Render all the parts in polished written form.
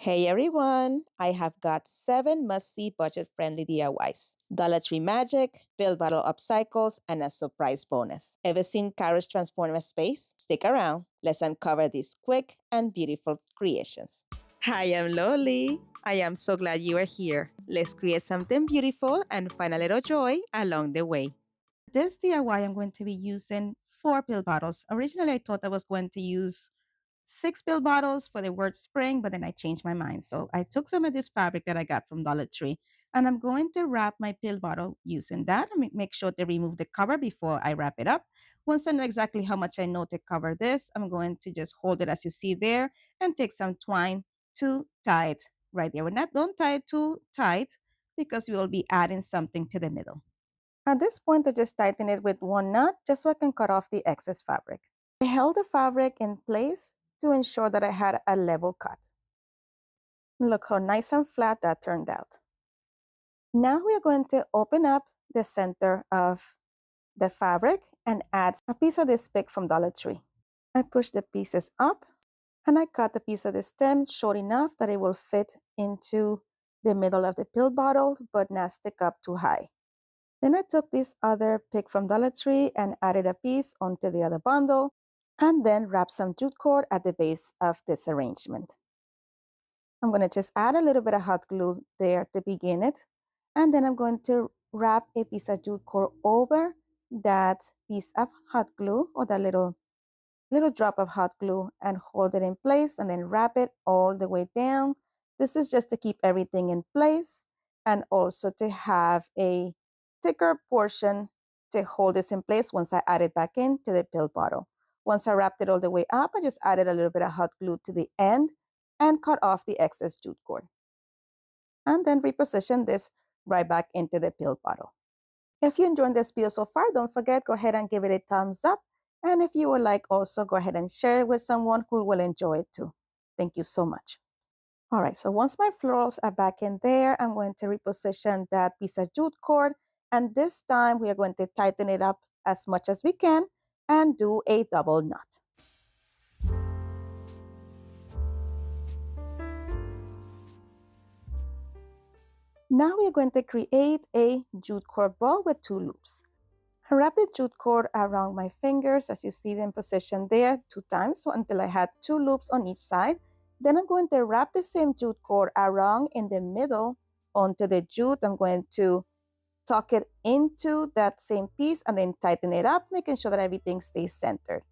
Hey everyone! I have got 7 must-see budget-friendly DIYs. Dollar Tree magic, pill bottle upcycles, and a surprise bonus. Ever seen Kara's Transformer Space? Stick around. Let's uncover these quick and beautiful creations. Hi, I'm Loli. I am so glad you are here. Let's create something beautiful and find a little joy along the way. This DIY, I'm going to be using 4 pill bottles. Originally, I thought I was going to use 6 pill bottles for the word spring, but then I changed my mind. So I took some of this fabric that I got from Dollar Tree, and I'm going to wrap my pill bottle using that. I make sure to remove the cover before I wrap it up. Once I know exactly how much I know to cover this, I'm going to just hold it as you see there and take some twine to tie it right there. Don't tie it too tight because we will be adding something to the middle. At this point, I just tighten it with one knot just so I can cut off the excess fabric. I held the fabric in place to ensure that I had a level cut. Look how nice and flat that turned out. Now we are going to open up the center of the fabric and add a piece of this pick from Dollar Tree. I push the pieces up and I cut a piece of the stem short enough that it will fit into the middle of the pill bottle but not stick up too high. Then I took this other pick from Dollar Tree and added a piece onto the other bundle and then wrapped some jute cord at the base of this arrangement. I'm going to just add a little bit of hot glue there to begin it. And then I'm going to wrap a piece of jute cord over that piece of hot glue or that little drop of hot glue and hold it in place and then wrap it all the way down. This is just to keep everything in place and also to have a thicker portion to hold this in place once I add it back into the pill bottle. Once I wrapped it all the way up, I just added a little bit of hot glue to the end and cut off the excess jute cord. And then reposition this right back into the pill bottle. If you enjoyed this video so far, don't forget, go ahead and give it a thumbs up. And if you would like, also go ahead and share it with someone who will enjoy it too. Thank you so much. All right, so once my florals are back in there, I'm going to reposition that piece of jute cord. And this time we are going to tighten it up as much as we can and do a double knot. Now we are going to create a jute cord bow with 2 loops. I wrap the jute cord around my fingers as you see them positioned there 2 times, so until I had 2 loops on each side. Then I'm going to wrap the same jute cord around in the middle onto the jute. I'm going to tuck it into that same piece and then tighten it up, making sure that everything stays centered.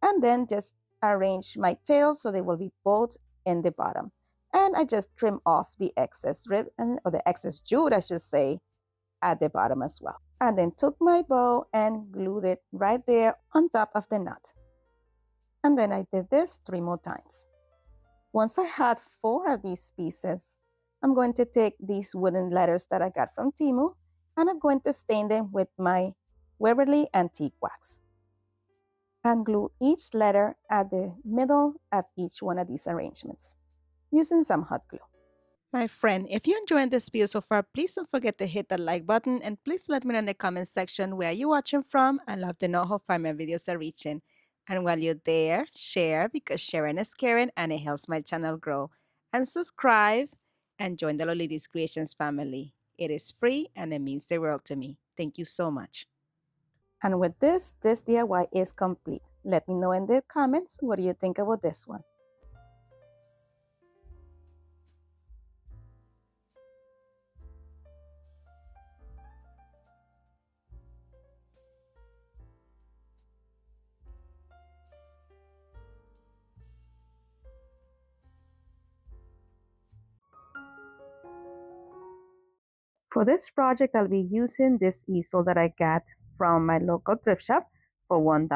And then just arrange my tails so they will be both in the bottom. And I just trim off the excess ribbon, or the excess jute, I should say, at the bottom as well. And then took my bow and glued it right there on top of the knot. And then I did this 3 more times. Once I had 4 of these pieces, I'm going to take these wooden letters that I got from Temu and I'm going to stain them with my Waverly Antique Wax and glue each letter at the middle of each one of these arrangements using some hot glue. My friend, if you enjoyed this video so far, please don't forget to hit the like button and please let me know in the comment section where you're watching from. I'd love to know how far my videos are reaching. And while you're there, share because sharing is caring and it helps my channel grow. And subscribe and join the Lolitas Creations family. It is free and it means the world to me. Thank you so much. And with this DIY is complete. Let me know in the comments what do you think about this one. For this project, I'll be using this easel that I got from my local thrift shop for $1.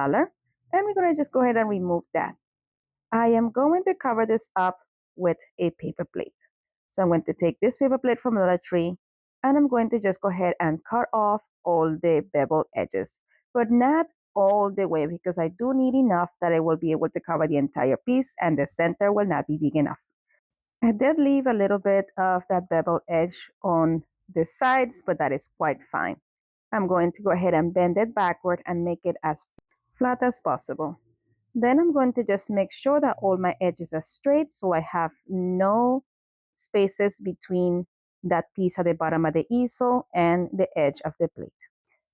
And we're going to just go ahead and remove that. I am going to cover this up with a paper plate. So I'm going to take this paper plate from Dollar Tree and I'm going to just go ahead and cut off all the beveled edges, but not all the way because I do need enough that I will be able to cover the entire piece and the center will not be big enough. I did leave a little bit of that beveled edge on the sides, but that is quite fine. I'm going to go ahead and bend it backward and make it as flat as possible. Then I'm going to just make sure that all my edges are straight so I have no spaces between that piece at the bottom of the easel and the edge of the plate.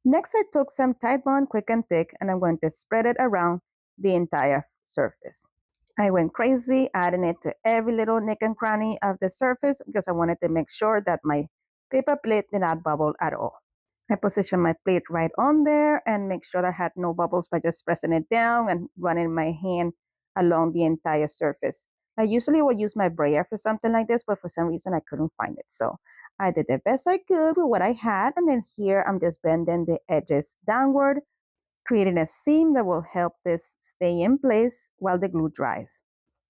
Next, I took some Tide Bond Quick and Thick, and I'm going to spread it around the entire surface. I went crazy adding it to every little nook and cranny of the surface because I wanted to make sure that my paper plate did not bubble at all. I positioned my plate right on there and make sure that I had no bubbles by just pressing it down and running my hand along the entire surface. I usually would use my brayer for something like this, but for some reason I couldn't find it. So I did the best I could with what I had, and then here I'm just bending the edges downward, creating a seam that will help this stay in place while the glue dries.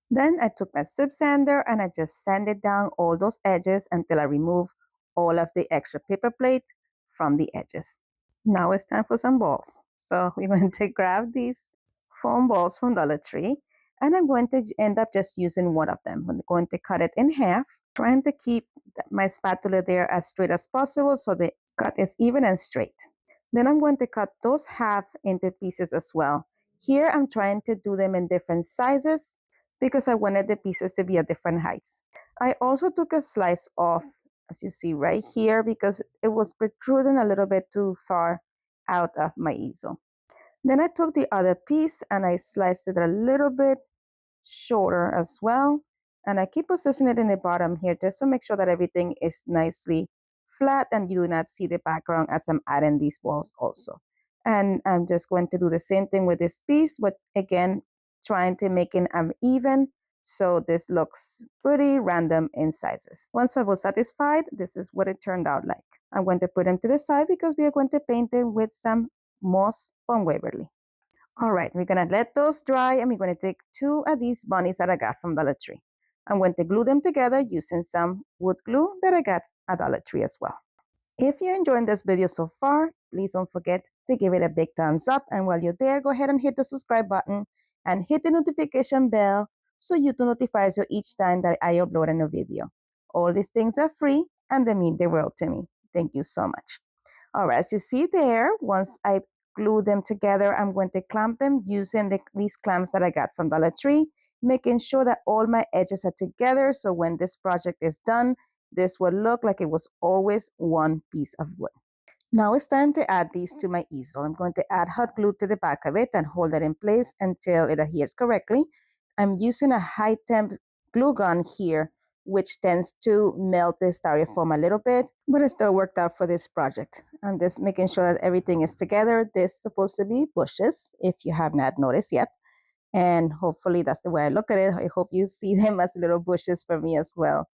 Then I took my sip sander and I just sanded down all those edges until I remove all of the extra paper plate from the edges. Now it's time for some balls. So we're going to grab these foam balls from Dollar Tree, and I'm going to end up just using one of them. I'm going to cut it in half, trying to keep my spatula there as straight as possible so the cut is even and straight. Then I'm going to cut those half into pieces as well. Here I'm trying to do them in different sizes because I wanted the pieces to be at different heights. I also took a slice off, as you see right here, because it was protruding a little bit too far out of my easel. Then I took the other piece and I sliced it a little bit shorter as well. And I keep positioning it in the bottom here just to make sure that everything is nicely flat and you do not see the background as I'm adding these balls also. And I'm just going to do the same thing with this piece, but again, trying to make it uneven so this looks pretty random in sizes. Once I was satisfied, this is what it turned out like. I'm going to put them to the side because we are going to paint them with some moss from Waverly. All right, we're gonna let those dry and we're gonna take two of these bunnies that I got from Dollar Tree. I'm going to glue them together using some wood glue that I got at Dollar Tree as well. If you're enjoying this video so far, please don't forget to give it a big thumbs up. And while you're there, go ahead and hit the subscribe button and hit the notification bell so YouTube notifies you each time that I upload a new video. All these things are free and they mean the world to me. Thank you so much. All right, as you see there, once I glue them together, I'm going to clamp them using these clamps that I got from Dollar Tree, making sure that all my edges are together so when this project is done, this will look like it was always one piece of wood. Now it's time to add these to my easel. I'm going to add hot glue to the back of it and hold it in place until it adheres correctly. I'm using a high temp glue gun here, which tends to melt the styrofoam a little bit, but it still worked out for this project. I'm just making sure that everything is together. This is supposed to be bushes, if you have not noticed yet. And hopefully that's the way I look at it. I hope you see them as little bushes for me as well.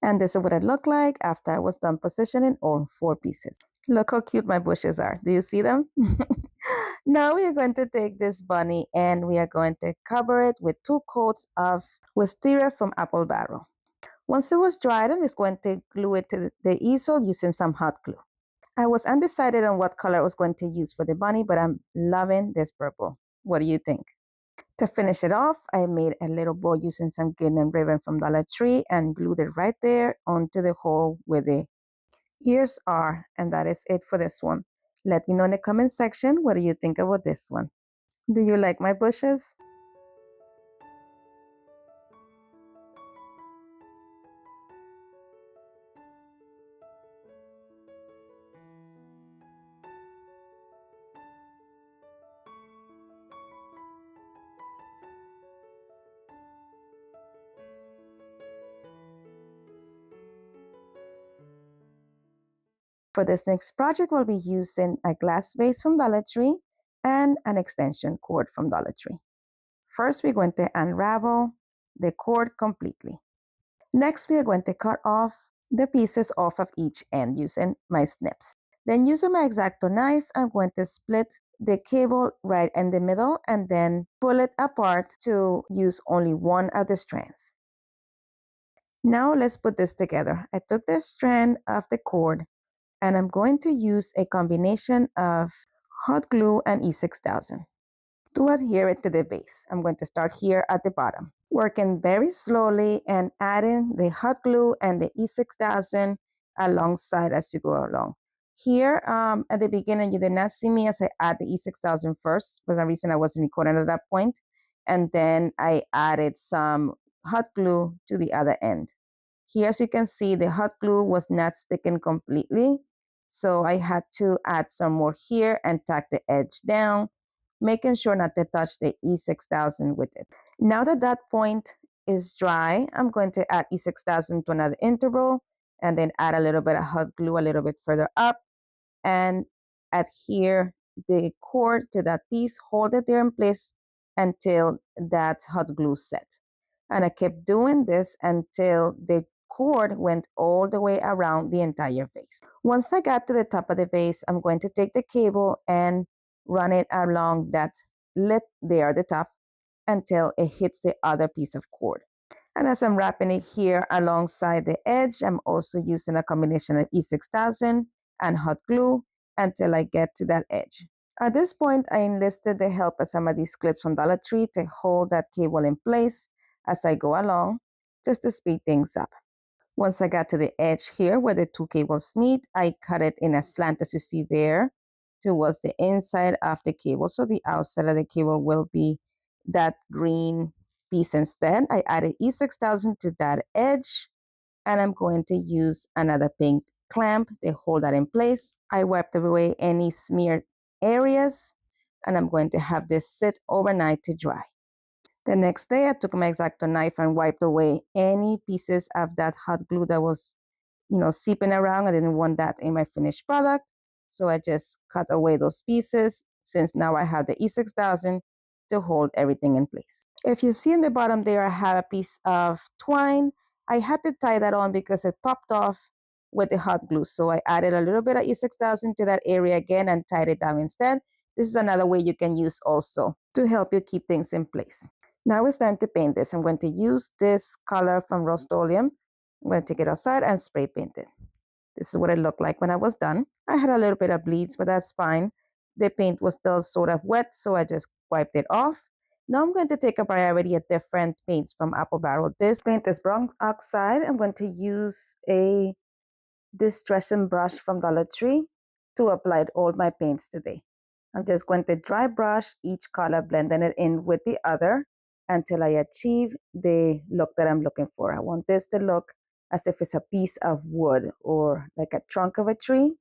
And this is what it looked like after I was done positioning all four pieces. Look how cute my bushes are. Do you see them? Now we are going to take this bunny and we are going to cover it with 2 coats of wisteria from Apple Barrel. Once it was dried, I'm just going to glue it to the easel using some hot glue. I was undecided on what color I was going to use for the bunny, but I'm loving this purple. What do you think? To finish it off, I made a little bow using some gingham ribbon from Dollar Tree and glued it right there onto the hole where the ears are. And that is it for this one. Let me know in the comment section, what do you think about this one? Do you like my bushes? For this next project, we'll be using a glass vase from Dollar Tree and an extension cord from Dollar Tree. First, we're going to unravel the cord completely. Next, we are going to cut off the pieces off of each end using my snips. Then using my X-Acto knife, I'm going to split the cable right in the middle and then pull it apart to use only one of the strands. Now let's put this together. I took this strand of the cord and I'm going to use a combination of hot glue and E6000 to adhere it to the base. I'm going to start here at the bottom, working very slowly and adding the hot glue and the E6000 alongside as you go along. Here at the beginning, you did not see me as I add the E6000 first. For some reason, I wasn't recording at that point. And then I added some hot glue to the other end. Here, as you can see, the hot glue was not sticking completely. So I had to add some more here and tack the edge down, making sure not to touch the E6000 with it. Now that that point is dry, I'm going to add E6000 to another interval and then add a little bit of hot glue a little bit further up and adhere the cord to that piece, hold it there in place until that hot glue set. And I kept doing this until the cord went all the way around the entire vase. Once I got to the top of the vase, I'm going to take the cable and run it along that lip there at the top until it hits the other piece of cord. And as I'm wrapping it here alongside the edge, I'm also using a combination of E6000 and hot glue until I get to that edge. At this point, I enlisted the help of some of these clips from Dollar Tree to hold that cable in place as I go along, just to speed things up. Once I got to the edge here where the two cables meet, I cut it in a slant as you see there towards the inside of the cable. So the outside of the cable will be that green piece instead. I added E6000 to that edge, and I'm going to use another pink clamp to hold that in place. I wiped away any smeared areas, and I'm going to have this sit overnight to dry. The next day, I took my X-Acto knife and wiped away any pieces of that hot glue that was, seeping around. I didn't want that in my finished product. So I just cut away those pieces since now I have the E6000 to hold everything in place. If you see in the bottom there, I have a piece of twine. I had to tie that on because it popped off with the hot glue. So I added a little bit of E6000 to that area again and tied it down instead. This is another way you can use also to help you keep things in place. Now it's time to paint this. I'm going to use this color from Rust-Oleum. I'm going to take it outside and spray paint it. This is what it looked like when I was done. I had a little bit of bleeds, but that's fine. The paint was still sort of wet, so I just wiped it off. Now I'm going to take a variety of different paints from Apple Barrel. This paint is brown oxide. I'm going to use a distressing brush from Dollar Tree to apply all my paints today. I'm just going to dry brush each color, blending it in with the other until I achieve the look that I'm looking for. I want this to look as if it's a piece of wood or like a trunk of a tree.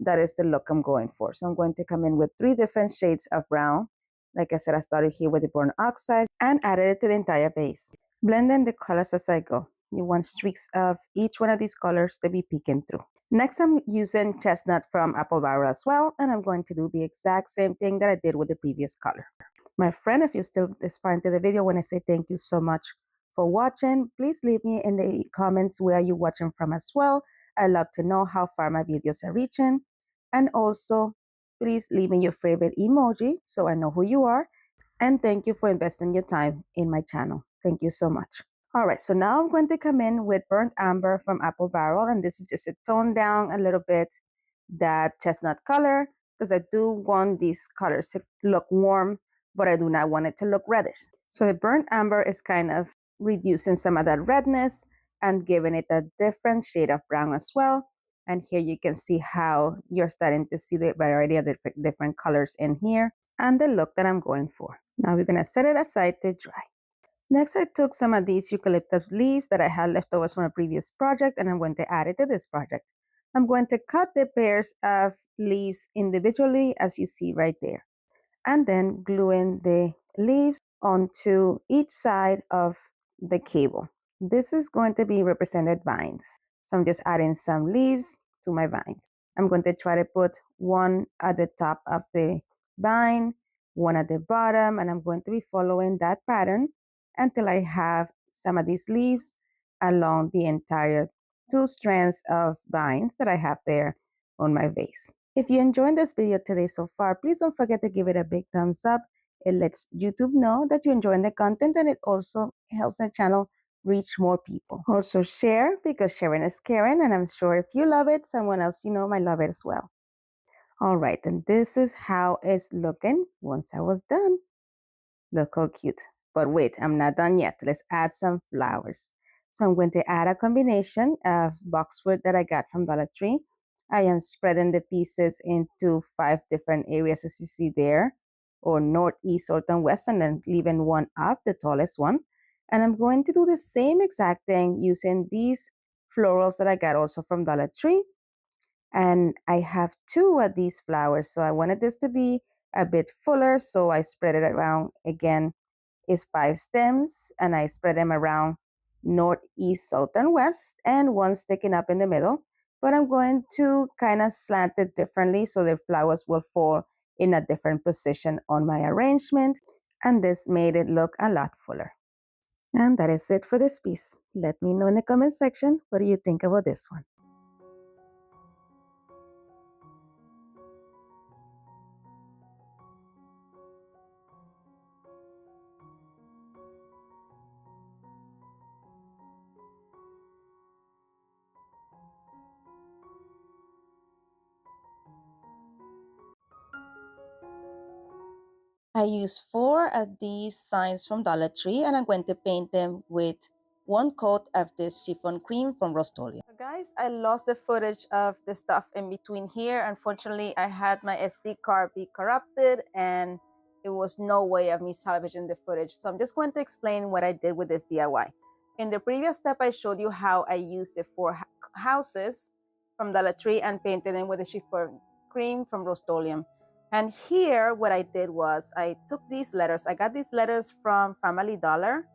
That is the look I'm going for. So I'm going to come in with 3 different shades of brown. Like I said, I started here with the burnt oxide and added it to the entire base. Blending the colors as I go. You want streaks of each one of these colors to be peeking through. Next, I'm using chestnut from Apple Barrel as well, and I'm going to do the exact same thing that I did with the previous color. My friend, if you're still this far into the video, I want to say thank you so much for watching. Please leave me in the comments where you're watching from as well. I love to know how far my videos are reaching. And also, please leave me your favorite emoji so I know who you are. And thank you for investing your time in my channel. Thank you so much. All right, so now I'm going to come in with burnt amber from Apple Barrel, and this is just to tone down a little bit that chestnut color because I do want these colors to look warm, but I do not want it to look reddish. So the burnt amber is kind of reducing some of that redness and giving it a different shade of brown as well. And here you can see how you're starting to see the variety of different colors in here and the look that I'm going for. Now we're going to set it aside to dry. Next, I took some of these eucalyptus leaves that I had leftovers from a previous project, and I'm going to add it to this project. I'm going to cut the pairs of leaves individually, as you see right there, and then gluing the leaves onto each side of the cable. This is going to be represented vines. So I'm just adding some leaves to my vines. I'm going to try to put one at the top of the vine, one at the bottom, and I'm going to be following that pattern until I have some of these leaves along the entire 2 strands of vines that I have there on my vase. If you enjoyed this video today so far, please don't forget to give it a big thumbs up. It lets YouTube know that you're enjoying the content, and it also helps the channel reach more people. Also share, because sharing is caring, and I'm sure if you love it, someone else you know might love it as well. All right, and this is how it's looking once I was done. Look how cute. But wait, I'm not done yet. Let's add some flowers. So I'm going to add a combination of boxwood that I got from Dollar Tree. I am spreading the pieces into 5 different areas, as you see there, or north, east, south, and west, and then leaving one up, the tallest one. And I'm going to do the same exact thing using these florals that I got also from Dollar Tree. And I have two of these flowers. So I wanted this to be a bit fuller. So I spread it around. Again, it's 5 stems and I spread them around northeast, south, and west, and one sticking up in the middle. But I'm going to kind of slant it differently so the flowers will fall in a different position on my arrangement. And this made it look a lot fuller. And that is it for this piece. Let me know in the comment section what do you think about this one. I used 4 of these signs from Dollar Tree and I'm going to paint them with 1 coat of this chiffon cream from Rust-Oleum. So guys, I lost the footage of the stuff in between here. Unfortunately, I had my SD card be corrupted and there was no way of me salvaging the footage. So I'm just going to explain what I did with this DIY. In the previous step, I showed you how I used the 4 houses from Dollar Tree and painted them with the chiffon cream from Rust-Oleum. And here, what I did was I took these letters. I got these letters from Family Dollar,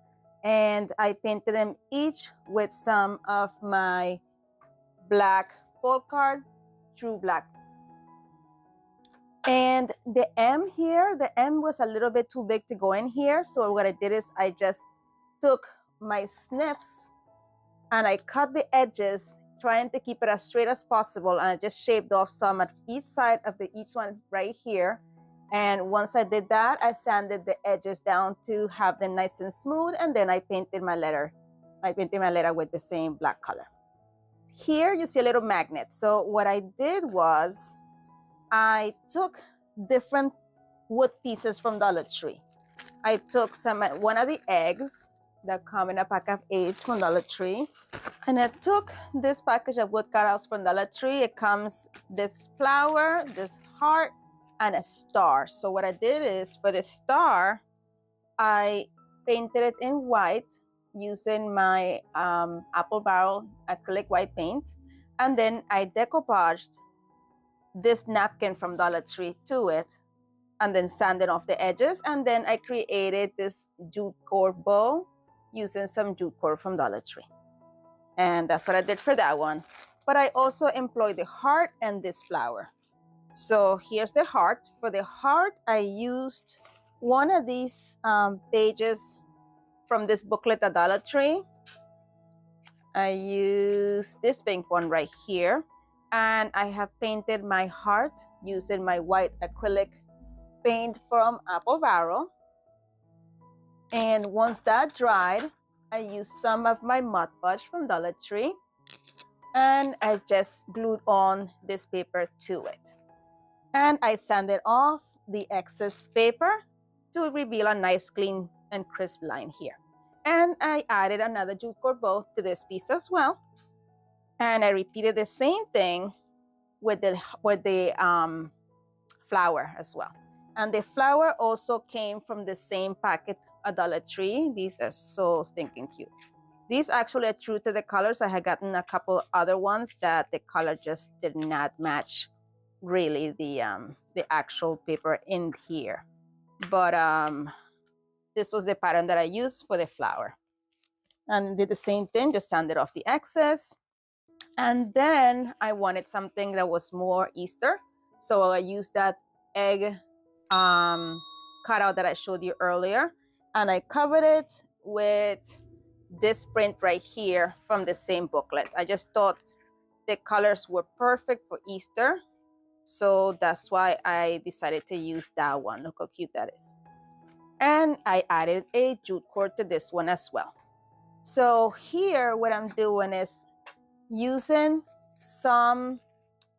and I painted them each with some of my black folk card, true black. And the M here, the M was a little bit too big to go in here. So what I did is I just took my snips and I cut the edges, trying to keep it as straight as possible, and I just shaved off some at each side of each one right here. And once I did that, I sanded the edges down to have them nice and smooth, and then I painted my letter. I painted my letter with the same black color. Here you see a little magnet. So what I did was I took different wood pieces from Dollar Tree. I took one of the eggs that come in a pack of 8 from Dollar Tree. And I took this package of wood cutouts from Dollar Tree. It comes this flower, this heart, and a star. So what I did is for the star, I painted it in white using my apple barrel acrylic white paint. And then I decoupaged this napkin from Dollar Tree to it and then sanded off the edges. And then I created this jute cord bow using some jute cord from Dollar Tree. And that's what I did for that one. But I also employed the heart and this flower. So here's the heart. For the heart, I used one of these pages from this booklet at Dollar Tree. I used this pink one right here. And I have painted my heart using my white acrylic paint from Apple Barrel. And once that dried, I used some of my Mod Podge from Dollar Tree, and I just glued on this paper to it. And I sanded off the excess paper to reveal a nice, clean, and crisp line here. And I added another jute cord bow to this piece as well. And I repeated the same thing with the flower as well. And the flower also came from the same packet at Dollar Tree. These are so stinking cute. These actually are true to the colors. I had gotten a couple other ones that the color just did not match really the actual paper in here. But this was the pattern that I used for the flower. And did the same thing, just sanded off the excess. And then I wanted something that was more Easter. So I used that egg cutout that I showed you earlier. And I covered it with this print right here from the same booklet. I just thought the colors were perfect for Easter. So that's why I decided to use that one. Look how cute that is. And I added a jute cord to this one as well. So here what I'm doing is using some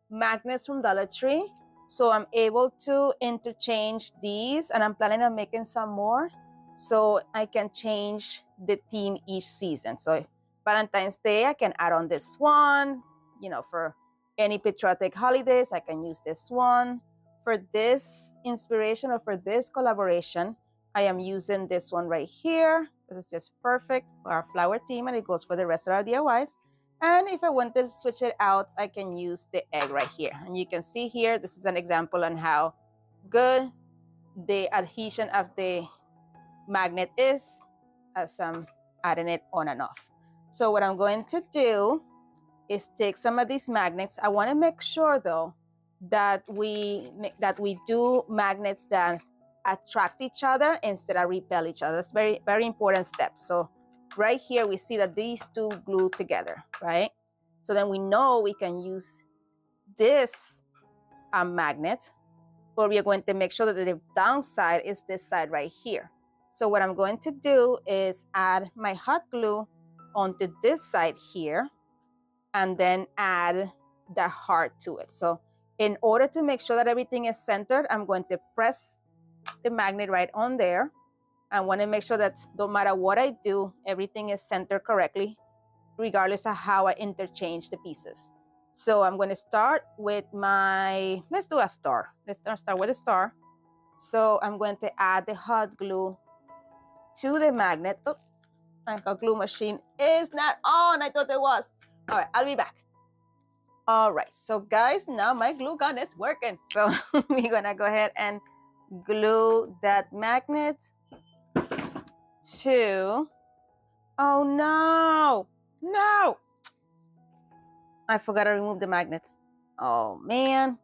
magnets from Dollar Tree. So I'm able to interchange these, and I'm planning on making some more so I can change the theme each season. So Valentine's Day, I can add on this one. You know, for any patriotic holidays, I can use this one. For this inspiration or for this collaboration, I am using this one right here. This is just perfect for our flower theme, and it goes for the rest of our DIYs. And if I want to switch it out, I can use the egg right here. And you can see here, this is an example on how good the adhesion of the magnet is as I'm adding it on and off. So what I'm going to do is take some of these magnets. I want to make sure though that we do magnets that attract each other instead of repel each other. That's very, very important step. So right here we see that these two glue together, right? So then we know we can use this magnet, but we are going to make sure that the downside is this side right here. So what I'm going to do is add my hot glue onto this side here and then add the heart to it. So in order to make sure that everything is centered, I'm going to press the magnet right on there. I want to make sure that no matter what I do, everything is centered correctly, regardless of how I interchange the pieces. So I'm going to start with my, let's do a star. Let's start with a star. So I'm going to add the hot glue to the magnet. Oh, my hot glue machine is not on. I thought it was. All right, I'll be back. All right, so guys, now my glue gun is working. So we're gonna go ahead and glue that magnet to, oh no, no. I forgot to remove the magnet. Oh man.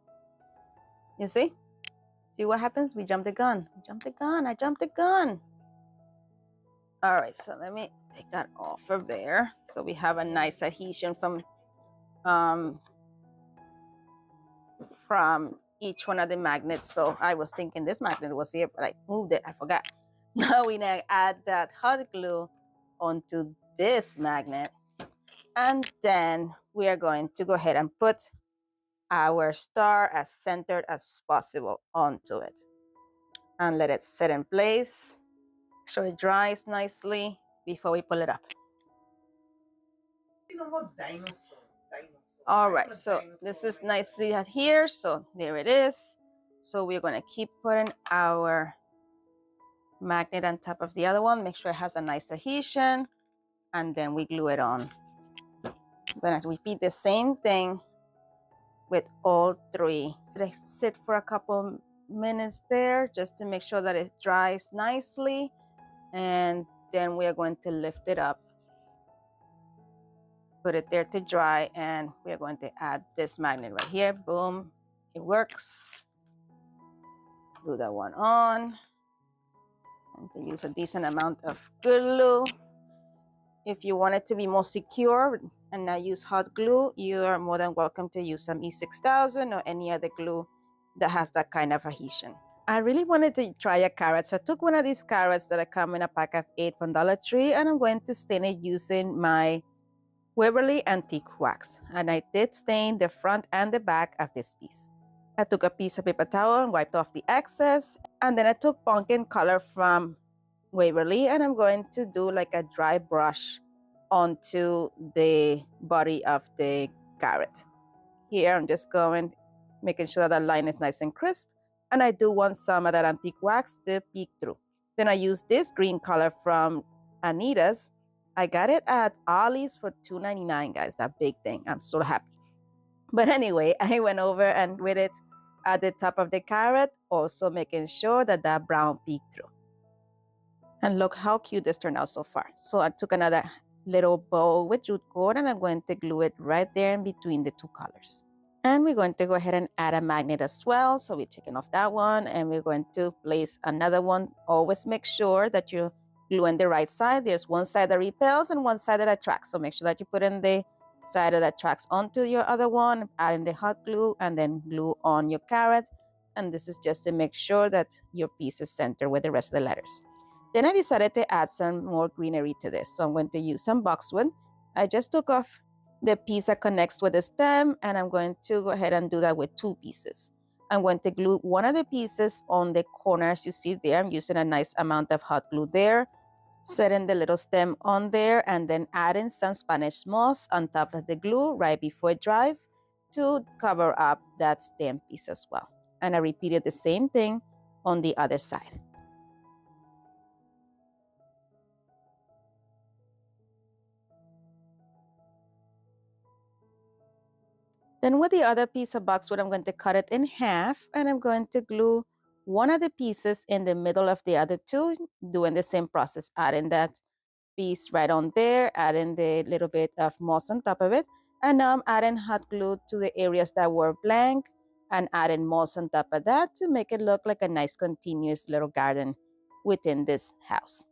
You see? See what happens? We jump the gun. I jumped the gun. All right, so let me take that off of there. So we have a nice adhesion from each one of the magnets. So I was thinking this magnet was here, but I moved it. I forgot. Now we now add that hot glue onto this magnet. And then we are going to go ahead and put our star as centered as possible onto it. And let it set in place so it dries nicely before we pull it up. All right, so this is nicely adhered, so there it is. So we're going to keep putting our magnet on top of the other one, make sure it has a nice adhesion, and then we glue it on. I'm going to repeat the same thing with all three. Let it sit for a couple minutes there just to make sure that it dries nicely, and then we are going to lift it up, put it there to dry, and we are going to add this magnet right here. Boom, it works. Glue that one on, and to use a decent amount of glue. If you want it to be more secure and not use hot glue, you are more than welcome to use some E6000 or any other glue that has that kind of adhesion. I really wanted to try a carrot, so I took one of these carrots that come in a pack of 8 from Dollar Tree, and I'm going to stain it using my Waverly Antique Wax. And I did stain the front and the back of this piece. I took a piece of paper towel and wiped off the excess, and then I took pumpkin color from Waverly, and I'm going to do like a dry brush onto the body of the carrot. Here I'm just going, making sure that line is nice and crisp, and I do want some of that antique wax to peek through. Then I use this green color from Anita's. I got it at Ollie's for $2.99, guys, that big thing. I'm so happy. But anyway, I went over and with it at the top of the carrot, also making sure that that brown peeked through. And look how cute this turned out so far. So I took another little bow with jute cord, and I'm going to glue it right there in between the two colors. And we're going to go ahead and add a magnet as well. So we're taking off that one, and we're going to place another one. Always make sure that you glue in the right side. There's one side that repels and one side that attracts. So make sure that you put in the side that attracts onto your other one, add in the hot glue, and then glue on your carrot. And this is just to make sure that your piece is centered with the rest of the letters. Then I decided to add some more greenery to this. So I'm going to use some boxwood. I just took off the piece that connects with the stem, and I'm going to go ahead and do that with 2 pieces. I'm going to glue one of the pieces on the corners you see there. I'm using a nice amount of hot glue there, setting the little stem on there, and then adding some Spanish moss on top of the glue right before it dries to cover up that stem piece as well. And I repeated the same thing on the other side. Then with the other piece of boxwood, I'm going to cut it in half and I'm going to glue one of the pieces in the middle of the other two, doing the same process, adding that piece right on there, adding the little bit of moss on top of it. And now I'm adding hot glue to the areas that were blank and adding moss on top of that to make it look like a nice continuous little garden within this house.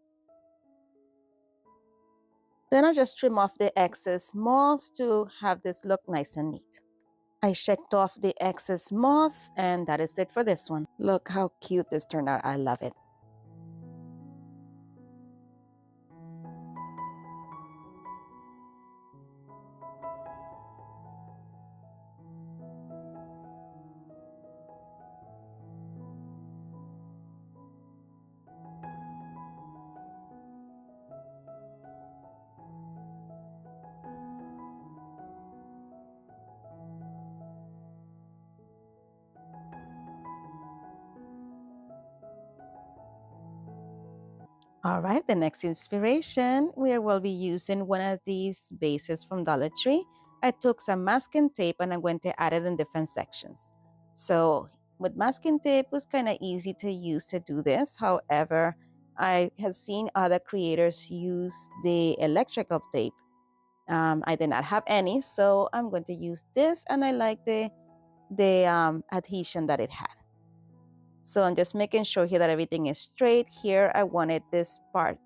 Then I just trim off the excess moss to have this look nice and neat. I checked off the excess moss and that is it for this one. Look how cute this turned out. I love it. All right, the next inspiration, we will be using one of these bases from Dollar Tree. I took some masking tape and I'm going to add it in different sections. So with masking tape, it was kind of easy to use to do this. However, I have seen other creators use the electrical tape. I did not have any, so I'm going to use this and I like the adhesion that it had. So I'm just making sure here that everything is straight. Here, I wanted this part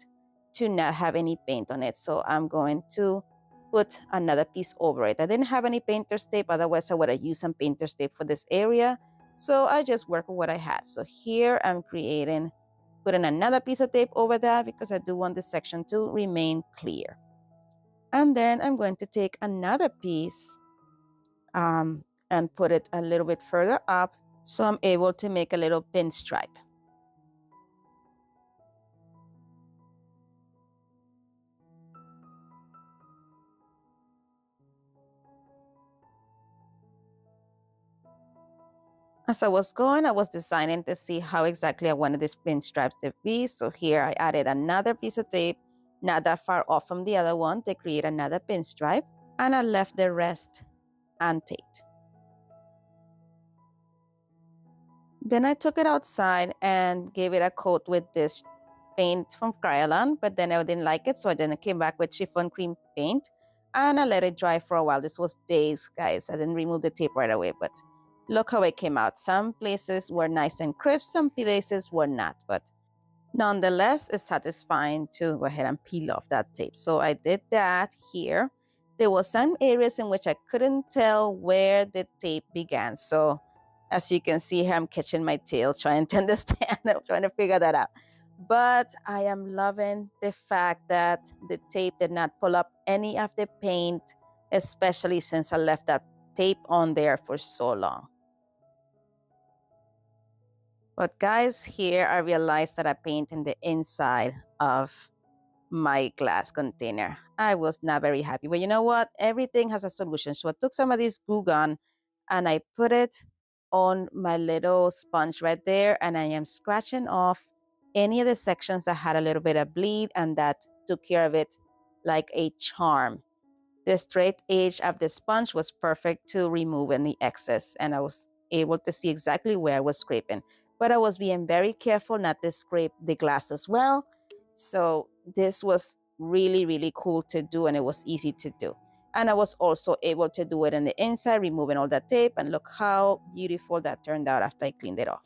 to not have any paint on it. So I'm going to put another piece over it. I didn't have any painter's tape. Otherwise, I would have used some painter's tape for this area. So I just work with what I had. So here I'm putting another piece of tape over that because I do want this section to remain clear. And then I'm going to take another piece and put it a little bit further up so I'm able to make a little pinstripe. As I was going, I was designing to see how exactly I wanted this pinstripe to be. So here I added another piece of tape, not that far off from the other one, to create another pinstripe, and I left the rest untaped. Then I took it outside and gave it a coat with this paint from Kryolan, but then I didn't like it, so I then came back with chiffon cream paint and I let it dry for a while. This was days, guys. I didn't remove the tape right away, but look how it came out. Some places were nice and crisp, some places were not, but nonetheless, it's satisfying to go ahead and peel off that tape. So I did that here. There were some areas in which I couldn't tell where the tape began. So as you can see here, I'm catching my tail trying to understand, I'm trying to figure that out. But I am loving the fact that the tape did not pull up any of the paint, especially since I left that tape on there for so long. But guys, here I realized that I painted the inside of my glass container. I was not very happy, but you know what? Everything has a solution. So I took some of this glue gun and I put it on my little sponge right there, and I am scratching off any of the sections that had a little bit of bleed, and that took care of it like a charm. The straight edge of the sponge was perfect to remove any excess, and I was able to see exactly where I was scraping. But I was being very careful not to scrape the glass as well. So this was really, really cool to do, and it was easy to do. And I was also able to do it on the inside, removing all that tape, and look how beautiful that turned out after I cleaned it off.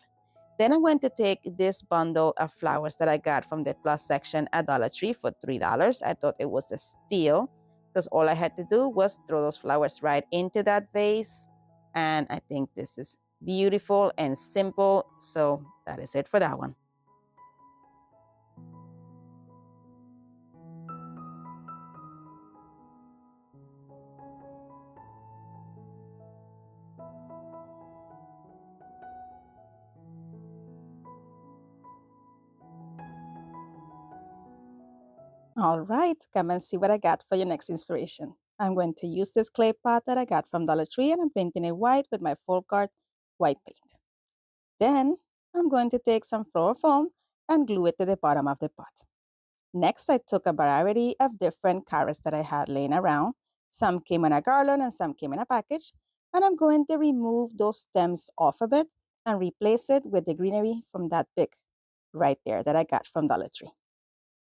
Then I'm going to take this bundle of flowers that I got from the plus section at Dollar Tree for $3. I thought it was a steal because all I had to do was throw those flowers right into that vase. And I think this is beautiful and simple. So that is it for that one. All right, come and see what I got for your next inspiration. I'm going to use this clay pot that I got from Dollar Tree, and I'm painting it white with my full card white paint. Then I'm going to take some floral foam and glue it to the bottom of the pot. Next, I took a variety of different carrots that I had laying around. Some came in a garland and some came in a package. And I'm going to remove those stems off of it and replace it with the greenery from that pick right there that I got from Dollar Tree.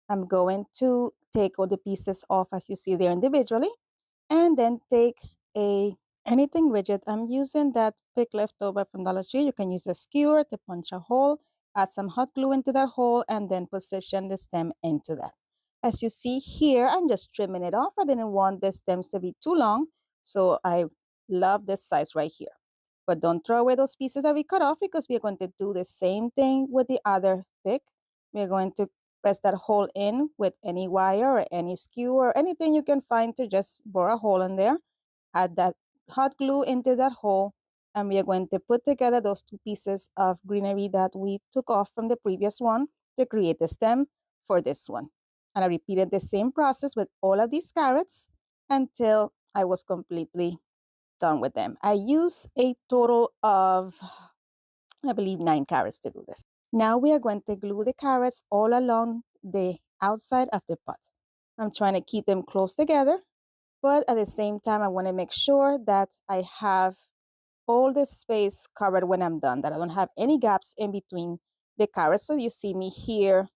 I'm going to take all the pieces off as you see there individually, and then take a anything rigid. I'm using that pick leftover from Dollar Tree. You can use a skewer to punch a hole, add some hot glue into that hole, and then position the stem into that. As you see here, I'm just trimming it off. I didn't want the stems to be too long, so I love this size right here. But don't throw away those pieces that we cut off, because we're going to do the same thing with the other pick. We're going to press that hole in with any wire or any skewer or anything you can find to just bore a hole in there. Add that hot glue into that hole, and we are going to put together those two pieces of greenery that we took off from the previous one to create the stem for this one. And I repeated the same process with all of these carrots until I was completely done with them. I use a total of, I believe, 9 carrots to do this. Now we are going to glue the carrots all along the outside of the pot. I'm trying to keep them close together, but at the same time, I want to make sure that I have all the space covered when I'm done, that I don't have any gaps in between the carrots. So you see me here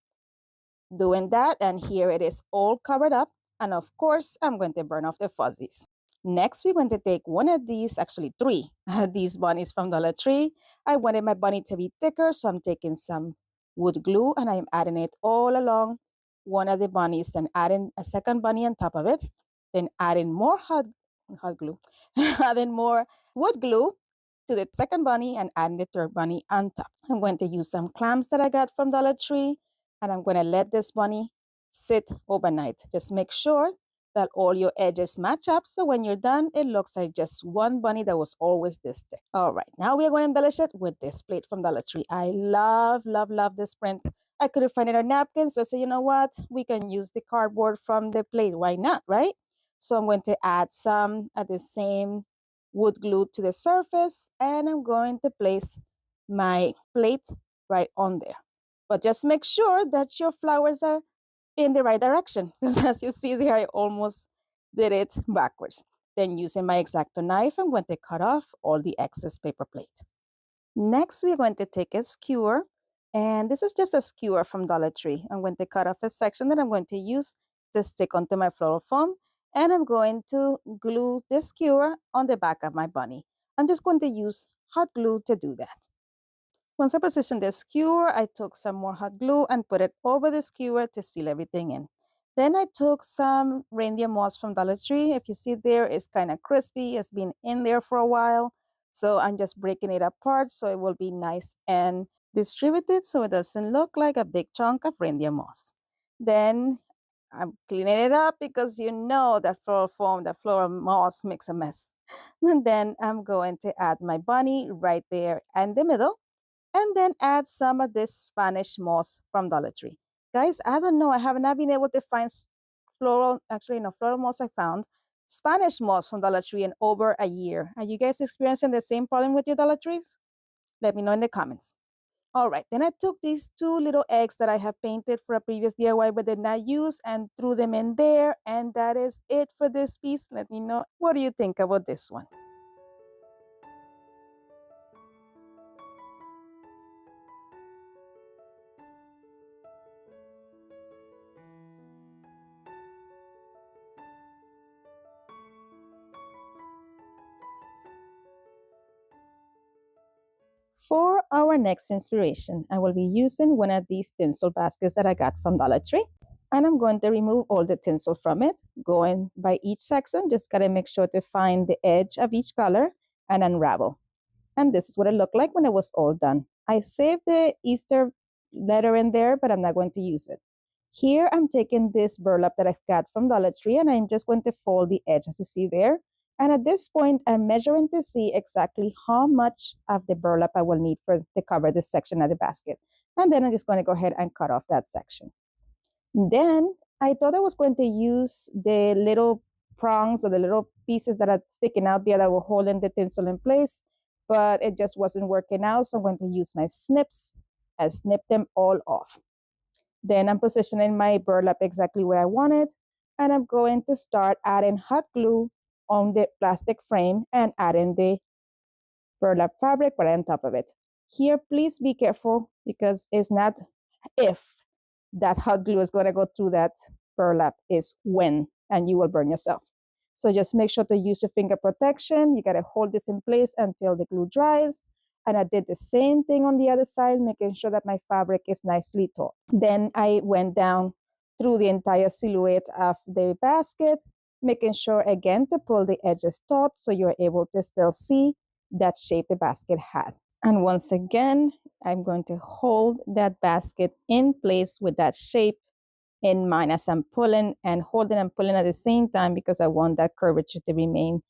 doing that, and here it is all covered up. And of course, I'm going to burn off the fuzzies. Next, we're going to take one of these, actually 3, these bunnies from Dollar Tree. I wanted my bunny to be thicker, so I'm taking some wood glue and I'm adding it all along one of the bunnies, then adding a second bunny on top of it, then adding more hot glue, adding more wood glue to the second bunny and adding the third bunny on top. I'm going to use some clamps that I got from Dollar Tree, and I'm going to let this bunny sit overnight. Just make sure that all your edges match up, so when you're done, it looks like just one bunny that was always this thick. All right, now we are going to embellish it with this plate from Dollar Tree. I love, love, love this print. I couldn't find it on napkins, so I said, you know what? We can use the cardboard from the plate. Why not, right? So I'm going to add some of the same wood glue to the surface, and I'm going to place my plate right on there. But just make sure that your flowers are in the right direction, because as you see there, I almost did it backwards. Then using my X-Acto knife, I'm going to cut off all the excess paper plate. Next, we're going to take a skewer, and this is just a skewer from Dollar Tree. I'm going to cut off a section that I'm going to use to stick onto my floral foam, and I'm going to glue this skewer on the back of my bunny. I'm just going to use hot glue to do that. Once I positioned the skewer, I took some more hot glue and put it over the skewer to seal everything in. Then I took some reindeer moss from Dollar Tree. If you see there, it's kind of crispy. It's been in there for a while. So I'm just breaking it apart so it will be nice and distributed so it doesn't look like a big chunk of reindeer moss. Then I'm cleaning it up because you know that floral foam, that floral moss makes a mess. And then I'm going to add my bunny right there in the middle, and then add some of this Spanish moss from Dollar Tree. Guys, I don't know, I have not been able to find floral moss I found Spanish moss from Dollar Tree in over a year. Are you guys experiencing the same problem with your Dollar Trees? Let me know in the comments. All right, then I took these 2 little eggs that I have painted for a previous DIY but did not use and threw them in there, and that is it for this piece. Let me know, what do you think about this one? For our next inspiration, I will be using one of these tinsel baskets that I got from Dollar Tree. And I'm going to remove all the tinsel from it, going by each section. Just gotta make sure to find the edge of each color and unravel. And this is what it looked like when it was all done. I saved the Easter letter in there, but I'm not going to use it. Here I'm taking this burlap that I've got from Dollar Tree, and I'm just going to fold the edge as you see there. And at this point, I'm measuring to see exactly how much of the burlap I will need to cover this section of the basket. And then I'm just going to go ahead and cut off that section. Then I thought I was going to use the little prongs or the little pieces that are sticking out there that were holding the tinsel in place, but it just wasn't working out. So I'm going to use my snips and snip them all off. Then I'm positioning my burlap exactly where I want it, and I'm going to start adding hot glue on the plastic frame and adding the burlap fabric right on top of it. Here, please be careful because it's not if that hot glue is going to go through that burlap, is when, and you will burn yourself. So just make sure to use your finger protection. You got to hold this in place until the glue dries. And I did the same thing on the other side, making sure that my fabric is nicely taut. Then I went down through the entire silhouette of the basket, making sure again to pull the edges taut so you're able to still see that shape the basket had. And once again, I'm going to hold that basket in place with that shape in mind as I'm pulling and holding and pulling at the same time because I want that curvature to remain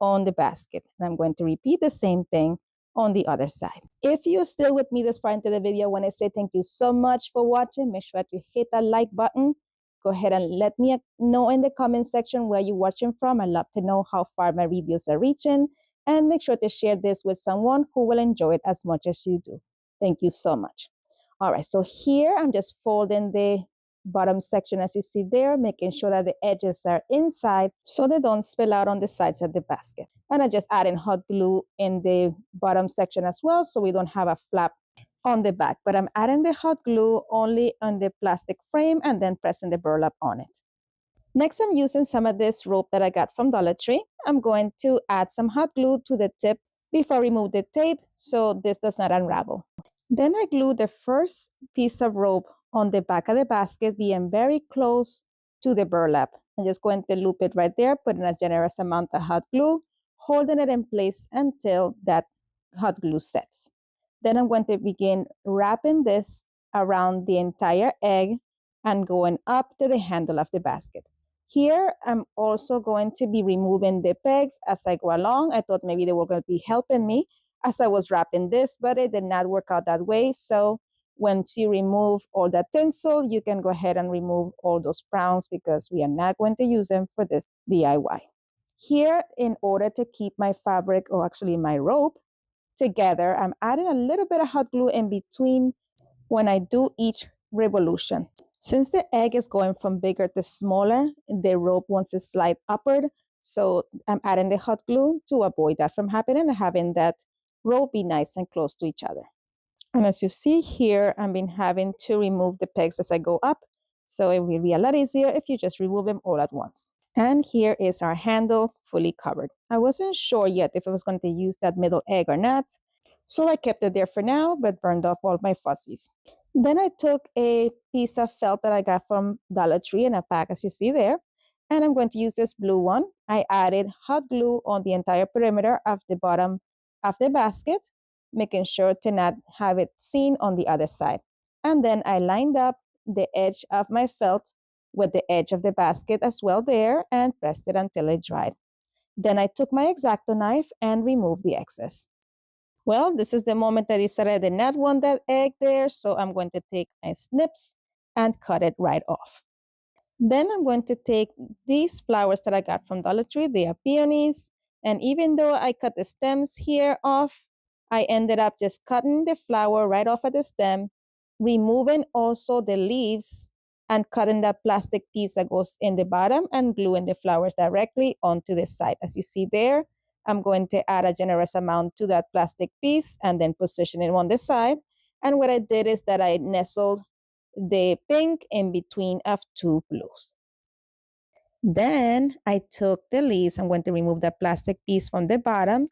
on the basket. And I'm going to repeat the same thing on the other side. If you're still with me this far into the video, I want to say thank you so much for watching. Make sure that you hit that like button. Go ahead and let me know in the comment section where you're watching from. I'd love to know how far my reviews are reaching. And make sure to share this with someone who will enjoy it as much as you do. Thank you so much. All right, so here I'm just folding the bottom section as you see there, making sure that the edges are inside so they don't spill out on the sides of the basket. And I just adding hot glue in the bottom section as well so we don't have a flap on the back. But I'm adding the hot glue only on the plastic frame and then pressing the burlap on it. Next, I'm using some of this rope that I got from Dollar Tree. I'm going to add some hot glue to the tip before I remove the tape so this does not unravel. Then I glue the first piece of rope on the back of the basket, being very close to the burlap. I'm just going to loop it right there, putting a generous amount of hot glue, holding it in place until that hot glue sets. Then I'm going to begin wrapping this around the entire egg and going up to the handle of the basket. Here, I'm also going to be removing the pegs as I go along. I thought maybe they were going to be helping me as I was wrapping this, but it did not work out that way. So once you remove all that tinsel, you can go ahead and remove all those browns because we are not going to use them for this DIY. Here, in order to keep my fabric, or actually my rope, together, I'm adding a little bit of hot glue in between when I do each revolution. Since the egg is going from bigger to smaller, the rope wants to slide upward. So I'm adding the hot glue to avoid that from happening and having that rope be nice and close to each other. And as you see here, I've been having to remove the pegs as I go up. So it will be a lot easier if you just remove them all at once. And here is our handle fully covered. I wasn't sure yet if I was going to use that middle egg or not. So I kept it there for now, but burned off all my fuzzies. Then I took a piece of felt that I got from Dollar Tree in a pack, as you see there, and I'm going to use this blue one. I added hot glue on the entire perimeter of the bottom of the basket, making sure to not have it seen on the other side. And then I lined up the edge of my felt with the edge of the basket as well there and pressed it until it dried. Then I took my X-Acto knife and removed the excess. Well, this is the moment that I decided I did not want that egg there, so I'm going to take my snips and cut it right off. Then I'm going to take these flowers that I got from Dollar Tree. They are peonies, and even though I cut the stems here off, I ended up just cutting the flower right off of the stem, removing also the leaves, and cutting that plastic piece that goes in the bottom and gluing the flowers directly onto the side. As you see there, I'm going to add a generous amount to that plastic piece and then position it on the side. And what I did is that I nestled the pink in between of two blues. Then I took the leaves. I'm going to remove the plastic piece from the bottom.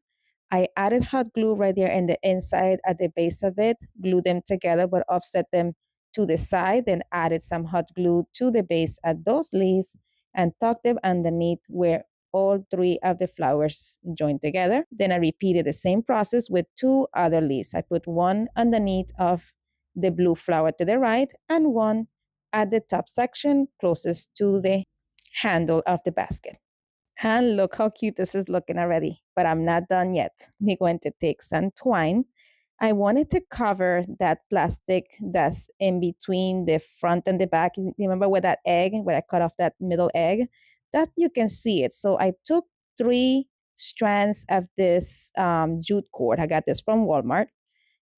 I added hot glue right there in the inside at the base of it, glued them together, but offset them to the side, then added some hot glue to the base of those leaves and tucked them underneath where all three of the flowers joined together. Then I repeated the same process with two other leaves. I put one underneath of the blue flower to the right and one at the top section closest to the handle of the basket. And look how cute this is looking already, but I'm not done yet. We're going to take some twine. I wanted to cover that plastic that's in between the front and the back. You remember where that egg, where I cut off that middle egg? That you can see it. So I took 3 strands of this jute cord. I got this from Walmart.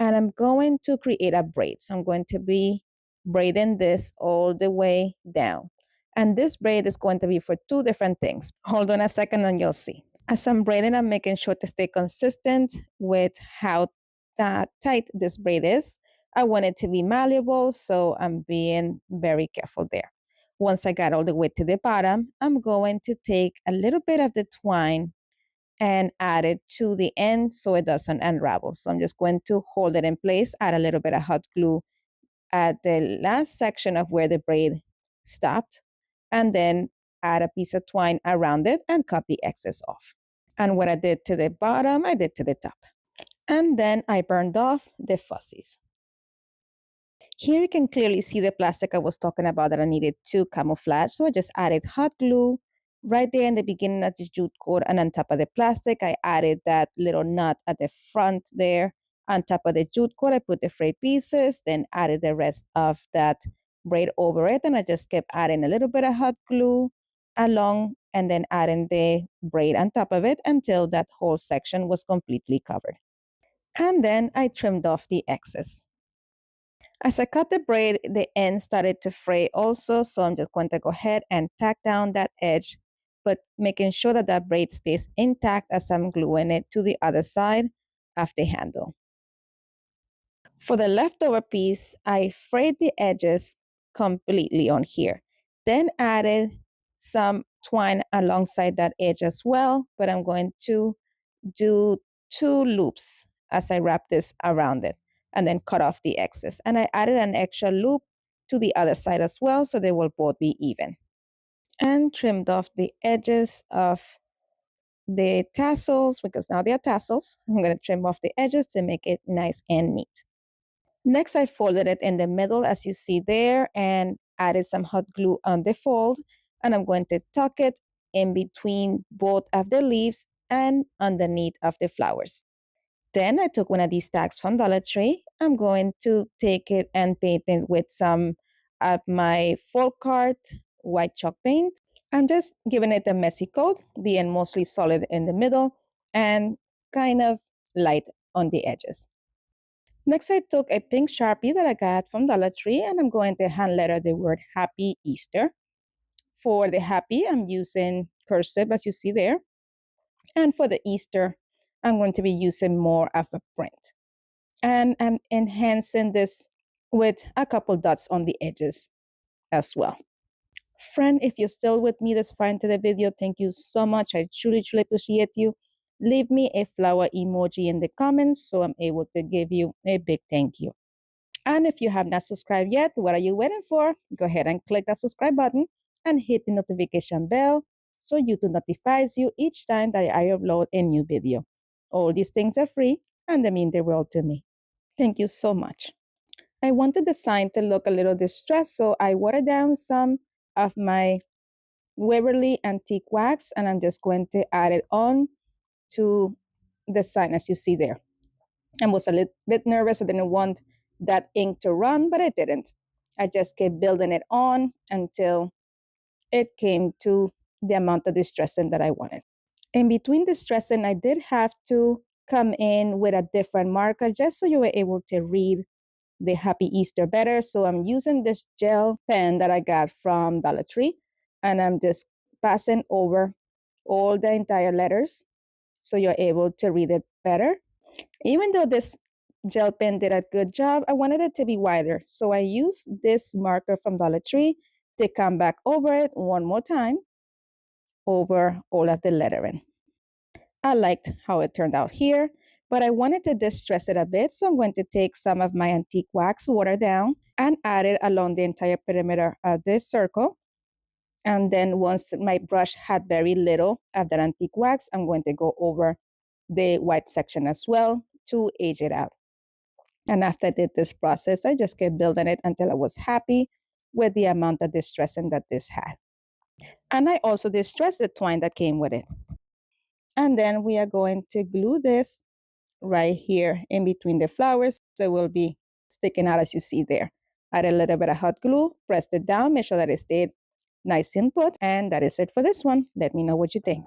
And I'm going to create a braid. So I'm going to be braiding this all the way down. And this braid is going to be for two different things. Hold on a second and you'll see. As I'm braiding, I'm making sure to stay consistent with how tight this braid is. I want it to be malleable, so I'm being very careful there. Once I got all the way to the bottom, I'm going to take a little bit of the twine and add it to the end so it doesn't unravel. So I'm just going to hold it in place, add a little bit of hot glue at the last section of where the braid stopped, and then add a piece of twine around it and cut the excess off. And what I did to the bottom, I did to the top. And then I burned off the fuzzies. Here you can clearly see the plastic I was talking about that I needed to camouflage. So I just added hot glue right there in the beginning of the jute cord, and on top of the plastic, I added that little nut at the front there. On top of the jute cord, I put the frayed pieces, then added the rest of that braid over it, and I just kept adding a little bit of hot glue along and then adding the braid on top of it until that whole section was completely covered. And then I trimmed off the excess. As I cut the braid, the end started to fray also, so I'm just going to go ahead and tack down that edge, but making sure that that braid stays intact as I'm gluing it to the other side of the handle. For the leftover piece, I frayed the edges completely on here, then added some twine alongside that edge as well, but I'm going to do 2 loops as I wrap this around it and then cut off the excess. And I added an extra loop to the other side as well so they will both be even. And trimmed off the edges of the tassels because now they are tassels. I'm going to trim off the edges to make it nice and neat. Next, I folded it in the middle as you see there and added some hot glue on the fold. And I'm going to tuck it in between both of the leaves and underneath of the flowers. Then I took one of these tags from Dollar Tree. I'm going to take it and paint it with some of my folk art white chalk paint. I'm just giving it a messy coat, being mostly solid in the middle and kind of light on the edges. Next, I took a pink Sharpie that I got from Dollar Tree and I'm going to hand letter the word Happy Easter. For the happy, I'm using cursive as you see there. And for the Easter, I'm going to be using more of a print. And I'm enhancing this with a couple dots on the edges as well. Friend, if you're still with me this far into the video, thank you so much. I truly, truly appreciate you. Leave me a flower emoji in the comments so I'm able to give you a big thank you. And if you have not subscribed yet, what are you waiting for? Go ahead and click that subscribe button and hit the notification bell so YouTube notifies you each time that I upload a new video. All these things are free and they mean the world to me. Thank you so much. I want the design to look a little distressed, so I watered down some of my Waverly Antique Wax and I'm just going to add it on to the sign as you see there. I was a little bit nervous. I didn't want that ink to run, but it didn't. I just kept building it on until it came to the amount of distressing that I wanted. In between distressing, I did have to come in with a different marker just so you were able to read the Happy Easter better. So I'm using this gel pen that I got from Dollar Tree, and I'm just passing over all the entire letters so you're able to read it better. Even though this gel pen did a good job, I wanted it to be wider. So I used this marker from Dollar Tree to come back over it one more time over all of the lettering. I liked how it turned out here, but I wanted to distress it a bit. So I'm going to take some of my antique wax, water down, and add it along the entire perimeter of this circle. And then once my brush had very little of that antique wax, I'm going to go over the white section as well to age it out. And after I did this process, I just kept building it until I was happy with the amount of distressing that this had. And I also distressed the twine that came with it. And then we are going to glue this right here in between the flowers. So it will be sticking out as you see there. Add a little bit of hot glue, pressed it down, make sure that it stayed nice and put. And that is it for this one. Let me know what you think.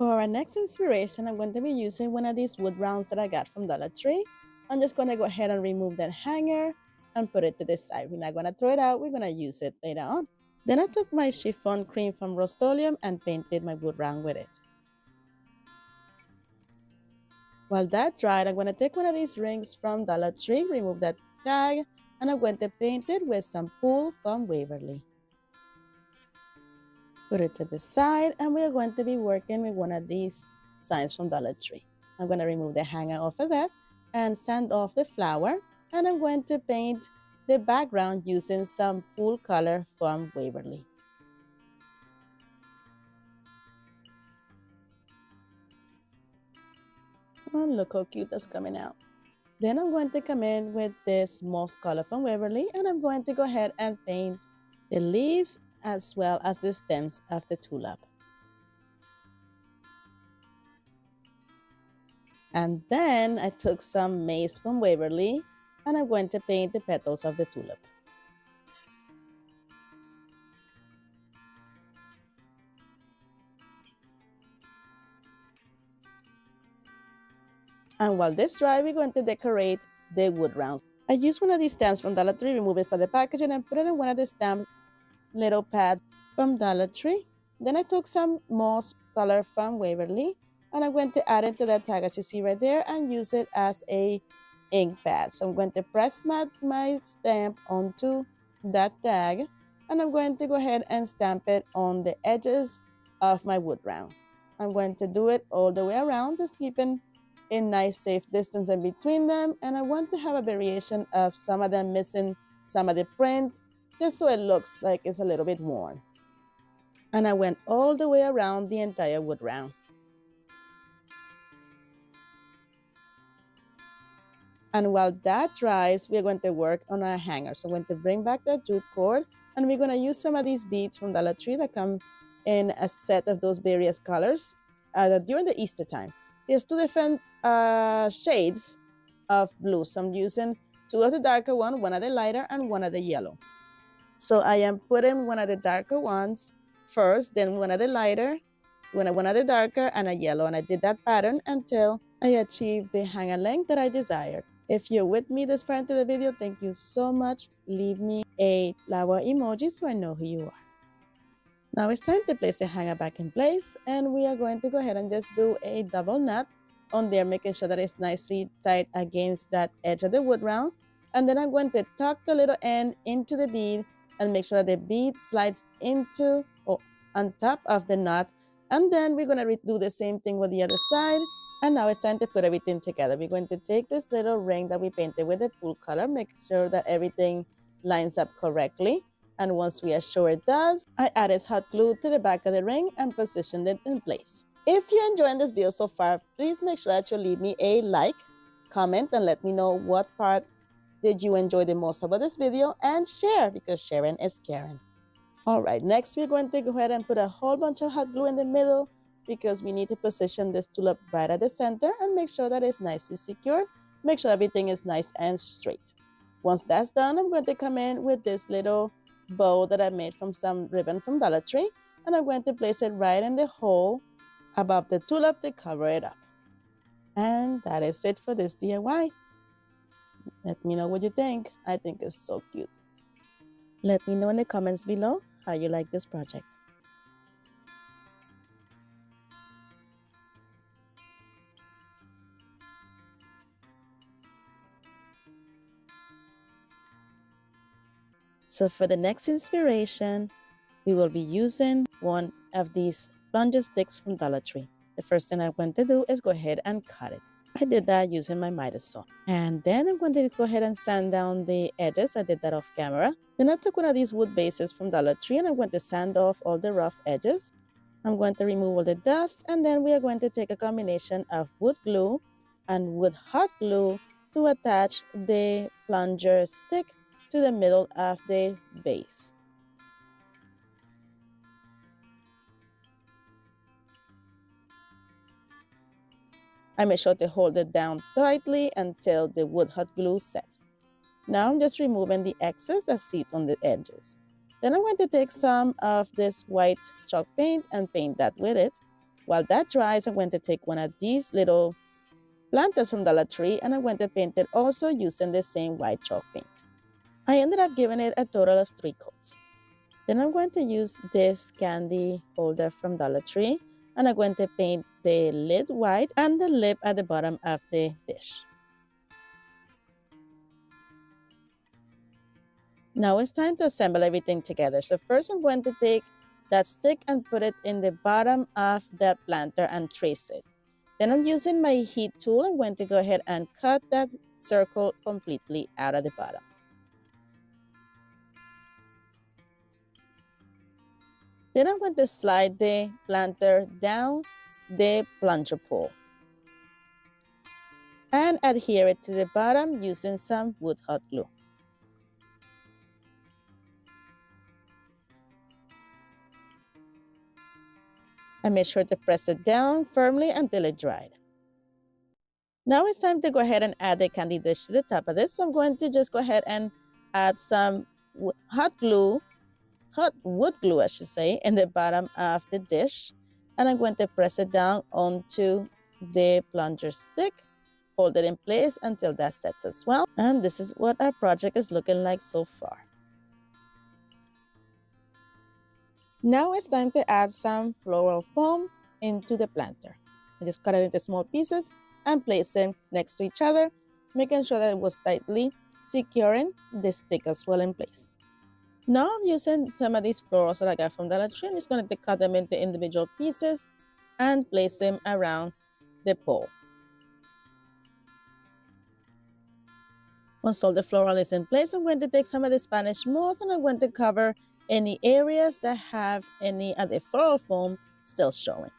For our next inspiration, I'm going to be using one of these wood rounds that I got from Dollar Tree. I'm just going to go ahead and remove that hanger and put it to the side. We're not going to throw it out. We're going to use it later on. Then I took my chiffon cream from Rust-Oleum and painted my wood round with it. While that dried, I'm going to take one of these rings from Dollar Tree, remove that tag, and I'm going to paint it with some Pool from Waverly. Put it to the side, and we are going to be working with one of these signs from Dollar Tree. I'm going to remove the hanger off of that and sand off the flower, and I'm going to paint the background using some Pool color from Waverly. Oh, look how cute that's coming out. Then I'm going to come in with this moss color from Waverly, and I'm going to go ahead and paint the leaves as well as the stems of the tulip. And then I took some maize from Waverly, and I'm going to paint the petals of the tulip. And while this dries, we're going to decorate the wood rounds. I used one of these stamps from Dollar Tree, remove it from the packaging, and put it in one of the stamp little pads from Dollar Tree. Then I took some moss color from Waverly, and I'm going to add it to that tag as you see right there and use it as a ink pad. So I'm going to press my stamp onto that tag, and I'm going to go ahead and stamp it on the edges of my wood round. I'm going to do it all the way around, just keeping a nice safe distance in between them, and I want to have a variation of some of them missing some of the print, just so it looks like it's a little bit worn. And I went all the way around the entire wood round. And while that dries, we're going to work on our hanger. So I'm going to bring back that jute cord, and we're going to use some of these beads from Dollar Tree that come in a set of those various colors during the Easter time. There's two different shades of blue. So I'm using two of the darker one of the lighter, and one of the yellow. So I am putting one of the darker ones first, then one of the lighter, one of the darker, and a yellow. And I did that pattern until I achieved the hanger length that I desired. If you're with me this far into the video, thank you so much. Leave me a flower emoji so I know who you are. Now it's time to place the hanger back in place, and we are going to go ahead and just do a double knot on there, making sure that it's nicely tight against that edge of the wood round. And then I'm going to tuck the little end into the bead and make sure that the bead slides into or on top of the knot. And then we're going to do the same thing with the other side. And now it's time to put everything together. We're going to take this little ring that we painted with the Pool color, make sure that everything lines up correctly. And once we are sure it does, I added hot glue to the back of the ring and positioned it in place. If you're enjoying this video so far, please make sure that you leave me a like, comment, and let me know what part did you enjoy the most about this video, and share, because sharing is caring. All right, next we're going to go ahead and put a whole bunch of hot glue in the middle, because we need to position this tulip right at the center and make sure that it's nicely secured. Make sure everything is nice and straight. Once that's done, I'm going to come in with this little bow that I made from some ribbon from Dollar Tree, and I'm going to place it right in the hole above the tulip to cover it up. And that is it for this DIY. Let me know what you think. I think it's so cute. Let me know in the comments below how you like this project. So for the next inspiration, we will be using one of these plunger sticks from Dollar Tree. The first thing I'm going to do is go ahead and cut it. I did that using my miter saw. And then I'm going to go ahead and sand down the edges. I did that off camera. Then I took one of these wood bases from Dollar Tree, and I'm going to sand off all the rough edges. I'm going to remove all the dust, and then we are going to take a combination of wood glue and wood hot glue to attach the plunger stick to the middle of the base. I make sure to hold it down tightly until the wood hot glue sets. Now I'm just removing the excess that sits on the edges. Then I'm going to take some of this white chalk paint and paint that with it. While that dries, I'm going to take one of these little planters from Dollar Tree and I'm going to paint it also using the same white chalk paint. I ended up giving it a total of 3 coats. Then I'm going to use this candy holder from Dollar Tree and I'm going to paint the lid white and the lip at the bottom of the dish. Now it's time to assemble everything together. So first I'm going to take that stick and put it in the bottom of that planter and trace it. Then I'm using my heat tool. I'm going to go ahead and cut that circle completely out of the bottom. Then I'm going to slide the planter down the plunger pole and adhere it to the bottom using some wood hot glue. And make sure to press it down firmly until it dried. Now it's time to go ahead and add the candy dish to the top of this. So I'm going to just go ahead and add some hot wood glue, I should say, in the bottom of the dish. And I'm going to press it down onto the plunger stick, hold it in place until that sets as well. And this is what our project is looking like so far. Now it's time to add some floral foam into the planter. I just cut it into small pieces and place them next to each other, making sure that it was tightly securing the stick as well in place. Now I'm using some of these florals that I got from Dollar Tree. I'm just going to cut them into individual pieces and place them around the pole. Once all the floral is in place, I'm going to take some of the Spanish moss and I'm going to cover any areas that have any of the floral foam still showing.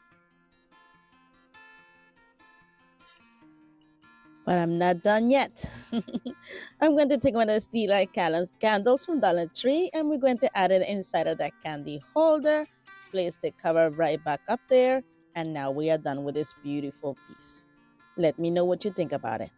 But I'm not done yet. I'm going to take one of the steel light candles from Dollar Tree and we're going to add it inside of that candy holder, place the cover right back up there, and now we are done with this beautiful piece. Let me know what you think about it.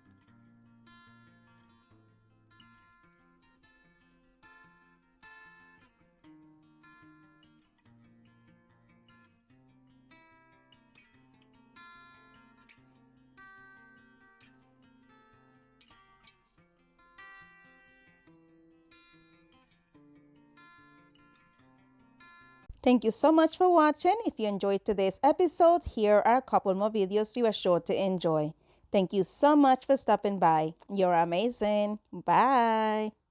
Thank you so much for watching. If you enjoyed today's episode, here are a couple more videos you are sure to enjoy. Thank you so much for stopping by. You're amazing. Bye.